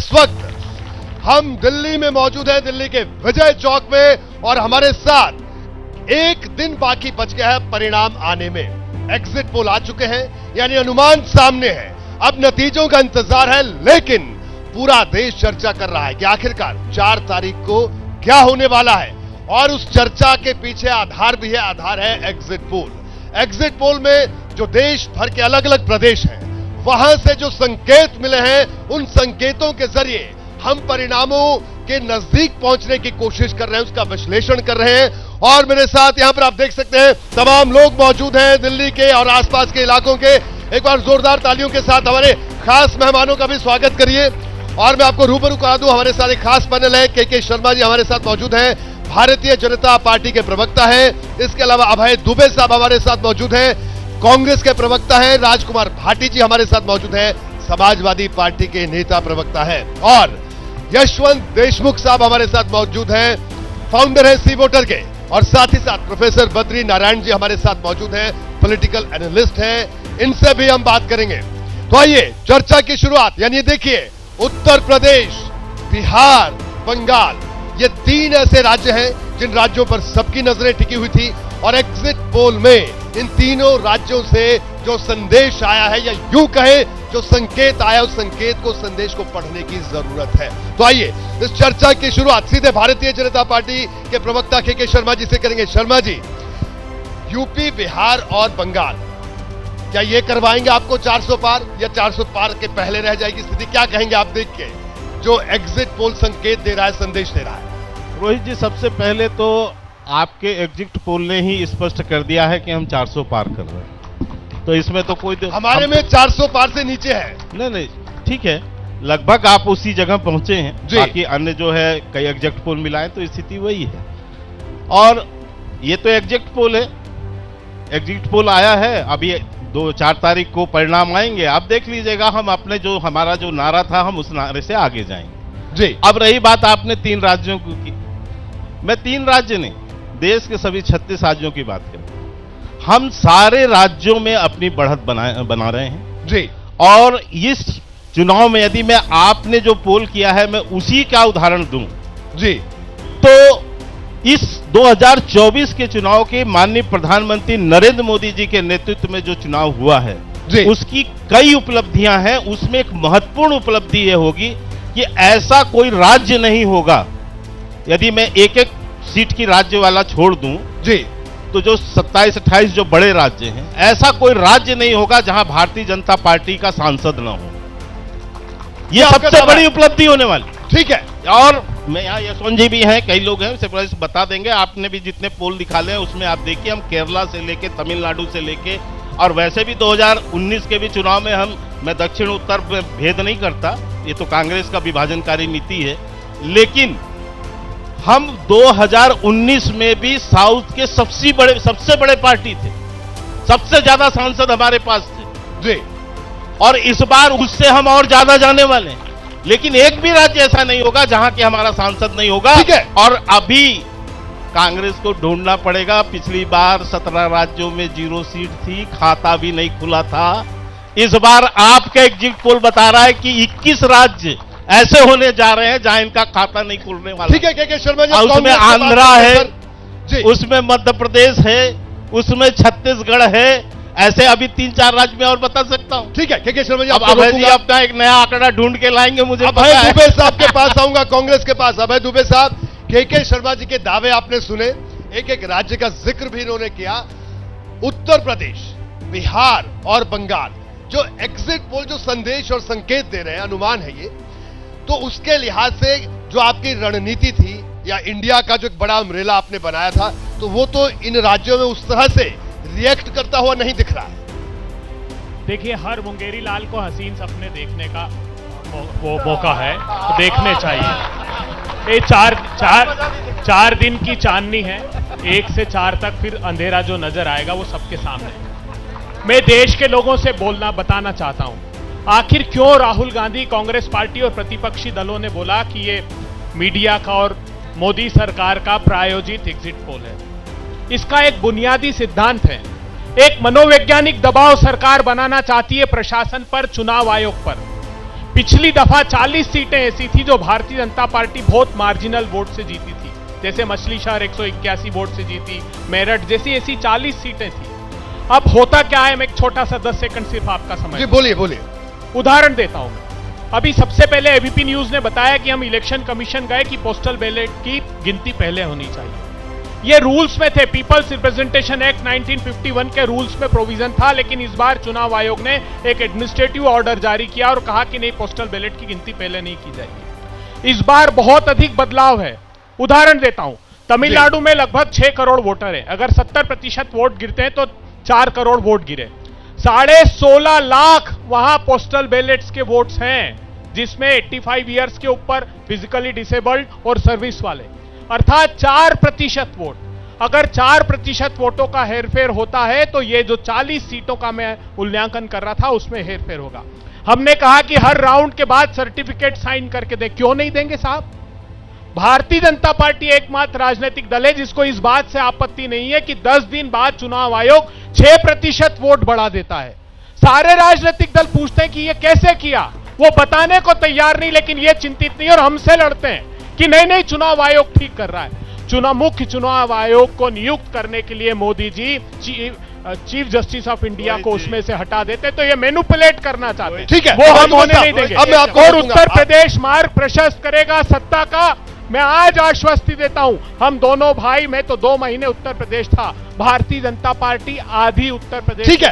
इस वक्त हम दिल्ली में मौजूद हैं, दिल्ली के विजय चौक में, और हमारे साथ एक दिन बाकी बच गया है परिणाम आने में। एग्जिट पोल आ चुके हैं, यानी अनुमान सामने है, अब नतीजों का इंतजार है, लेकिन पूरा देश चर्चा कर रहा है कि आखिरकार 4 तारीख को क्या होने वाला है। और उस चर्चा के पीछे आधार भी है, आधार है एग्जिट पोल। एग्जिट पोल में जो देश भर के अलग अलग प्रदेश हैं, वहां से जो संकेत मिले हैं, उन संकेतों के जरिए हम परिणामों के नजदीक पहुंचने की कोशिश कर रहे हैं, उसका विश्लेषण कर रहे हैं। और मेरे साथ यहां पर आप देख सकते हैं तमाम लोग मौजूद हैं दिल्ली के और आसपास के इलाकों के। एक बार जोरदार तालियों के साथ हमारे खास मेहमानों का भी स्वागत करिए। और मैं आपको रूबरू करा दूं, हमारे साथ एक खास पैनल है, के शर्मा जी हमारे साथ मौजूद हैं, भारतीय जनता पार्टी के प्रवक्ता हैं। इसके अलावा अभय दुबे साहब हमारे साथ मौजूद हैं, कांग्रेस के प्रवक्ता हैं। राजकुमार भाटी जी हमारे साथ मौजूद हैं, समाजवादी पार्टी के नेता प्रवक्ता हैं। और यशवंत देशमुख साहब हमारे साथ मौजूद हैं, फाउंडर है सी वोटर के। और साथ ही साथ प्रोफेसर बद्री नारायण जी हमारे साथ मौजूद हैं, पॉलिटिकल एनालिस्ट हैं। इनसे भी हम बात करेंगे। तो आइए चर्चा की शुरुआत, यानी देखिए उत्तर प्रदेश, बिहार, बंगाल, ये 3 ऐसे राज्य हैं जिन राज्यों पर सबकी नजरें टिकी हुई थी। और एग्जिट पोल में इन तीनों राज्यों से जो संदेश आया है, या यूं कहे जो संकेत आया, उस संकेत को, संदेश को पढ़ने की जरूरत है। तो आइए इस चर्चा की शुरुआत सीधे भारतीय जनता पार्टी के प्रवक्ता के शर्मा जी से करेंगे। शर्मा जी, यूपी, बिहार और बंगाल, क्या ये करवाएंगे आपको 400 पार, या 400 पार के पहले रह जाएगी स्थिति? क्या कहेंगे आप देख के जो एग्जिट पोल संकेत दे रहा है, संदेश दे रहा है? रोहित जी, सबसे पहले तो आपके एग्जिट पोल ने ही स्पष्ट कर दिया है कि हम 400 पार कर रहे हैं, तो इसमें तो कोई हमारे में 400 पार से नीचे है। नहीं, ठीक है, लगभग आप उसी जगह पहुंचे हैं। बाकी अन्य जो है कई एग्जिट पोल मिलाएं तो स्थिति वही है। और ये तो एग्जिट पोल है, एग्जिट पोल आया है, अभी 4 तारीख को परिणाम आएंगे। आप देख लीजिएगा, हम अपने जो हमारा जो नारा था, हम उस नारे से आगे जाएंगे जी। अब रही बात आपने 3 राज्यों की, मैं 3 राज्य नहीं, देश के सभी 36 राज्यों की बात करें, हम सारे राज्यों में अपनी बढ़त बना रहे हैं जी। और इस चुनाव में यदि मैं आपने जो पोल किया है, मैं उसी का उदाहरण दूं जी, तो इस 2024 के चुनाव के माननीय प्रधानमंत्री नरेंद्र मोदी जी के नेतृत्व में जो चुनाव हुआ है, उसकी कई उपलब्धियां हैं। उसमें एक महत्वपूर्ण उपलब्धि यह होगी कि ऐसा कोई राज्य नहीं होगा, यदि मैं एक-एक सीट की राज्य वाला छोड़ दूं जी, तो जो 27-28 जो बड़े राज्य हैं, ऐसा कोई राज्य नहीं होगा जहां भारतीय जनता पार्टी का सांसद न हो। यह सबसे बड़ी उपलब्धि होने वाली। ठीक है। और मैं यहाँ यशवंत जी भी हैं, कई लोग हैं, उसे बता देंगे। आपने भी जितने पोल निकाले हैं उसमें आप देखिए, हम केरला से लेके, तमिलनाडु से लेके, और वैसे भी 2019 के भी चुनाव में मैं दक्षिण उत्तर में भेद नहीं करता, ये तो कांग्रेस का विभाजनकारी नीति है, लेकिन हम 2019 में भी साउथ के सबसे बड़े पार्टी थे, सबसे ज्यादा सांसद हमारे पास थे जी। और इस बार उससे हम और ज्यादा जाने वाले हैं, लेकिन एक भी राज्य ऐसा नहीं होगा जहां कि हमारा सांसद नहीं होगा। और अभी कांग्रेस को ढूंढना पड़ेगा। पिछली बार 17 राज्यों में 0 सीट थी, खाता भी नहीं खुला था। इस बार आपका एग्जिट पोल बता रहा है कि 21 राज्य ऐसे होने जा रहे हैं जहां इनका खाता नहीं खुलने वाला। ठीक है, के शर्मा जी, उसमें आंध्रा है, उसमें मध्य प्रदेश है, उसमें छत्तीसगढ़ है, ऐसे अभी 3-4 राज्य में और बता सकता हूं। ठीक है, के शर्मा जी, अब अभय जी अपना एक नया आंकड़ा ढूंढ के लाएंगे, मुझे अभय दुबे साहब के पास आऊंगा, कांग्रेस के पास। अभय दुबे साहब, के शर्मा जी के दावे आपने सुने, एक राज्य का जिक्र भी इन्होंने किया। उत्तर प्रदेश, बिहार और बंगाल, जो एग्जिट पोल जो संदेश और संकेत दे रहे हैं, अनुमान है ये, तो उसके लिहाज से जो आपकी रणनीति थी, या इंडिया का जो एक बड़ा अम्ब्रेला आपने बनाया था, तो वो तो इन राज्यों में उस तरह से रिएक्ट करता हुआ नहीं दिख रहा है। देखिए, हर मुंगेरी लाल को हसीन सपने देखने का वो मौका है, तो देखने चाहिए। ये चार दिन की चांदनी है, 1 से 4 तक फिर अंधेरा जो नजर आएगा वो सबके सामने। मैं देश के लोगों से बताना चाहता हूं, आखिर क्यों राहुल गांधी, कांग्रेस पार्टी और प्रतिपक्षी दलों ने बोला कि ये मीडिया का और मोदी सरकार का प्रायोजित एग्जिट पोल है। इसका एक बुनियादी सिद्धांत है, एक मनोवैज्ञानिक दबाव सरकार बनाना चाहती है प्रशासन पर, चुनाव आयोग पर, पिछली दफा 40 सीटें ऐसी थी जो भारतीय जनता पार्टी बहुत मार्जिनल वोट से जीती थी, जैसे मछली शहर 181 वोट से जीती, मेरठ जैसी ऐसी 40 सीटें थी। अब होता क्या है, मैं एक छोटा सा 10 सेकंड सिर्फ आपका समय, जी बोलिए बोलिए। उदाहरण देता हूं मैं। अभी सबसे पहले एबीपी न्यूज ने बताया कि हम इलेक्शन कमीशन गए कि पोस्टल बैलेट की गिनती पहले होनी चाहिए। ये रूल्स में थे, पीपल्स रिप्रेजेंटेशन एक्ट 1951 के रूल्स में प्रोविजन था, लेकिन इस बार चुनाव आयोग ने एक एडमिनिस्ट्रेटिव ऑर्डर जारी किया और कहा कि नहीं, पोस्टल बैलेट की गिनती पहले नहीं की जाएगी। इस बार बहुत अधिक बदलाव है। उदाहरण देता हूं, तमिलनाडु में लगभग 6 करोड़ वोटर है, अगर 70% वोट गिरते हैं तो 4 करोड़ वोट गिरे, 16.5 लाख वहां पोस्टल बैलेट्स के वोट्स हैं, जिसमें 85 ईयर्स के ऊपर, फिजिकली डिसेबल्ड और सर्विस वाले, अर्थात 4% वोट। अगर 4% वोटों का हेरफेर होता है तो ये जो 40 सीटों का मैं मूल्यांकन कर रहा था उसमें हेरफेर होगा। हमने कहा कि हर राउंड के बाद सर्टिफिकेट साइन करके दें। क्यों नहीं देंगे साहब? भारतीय जनता पार्टी एकमात्र राजनीतिक दल है जिसको इस बात से आपत्ति नहीं है कि 10 दिन बाद चुनाव आयोग 6% वोट बढ़ा देता है। सारे राजनीतिक दल पूछते हैं कि ये कैसे किया, वो बताने को तैयार नहीं, लेकिन ये चिंतित नहीं और हमसे लड़ते हैं कि नहीं नहीं, चुनाव आयोग ठीक कर रहा है। मुख्य चुनाव आयोग को नियुक्त करने के लिए Modi ji chief justice of India को उसमें से हटा देते तो ये मैनिपुलेट करना चाहते हैं। ठीक है, वो हम होने नहीं देंगे। अब मैं आपको और बताऊंगा। उत्तर प्रदेश मार्ग प्रशस्त करेगा सत्ता का। मैं आज आश्वस्ति देता हूं, हम दोनों भाई, मैं तो 2 महीने उत्तर प्रदेश था, भारतीय जनता पार्टी आधी उत्तर प्रदेश ठीक है,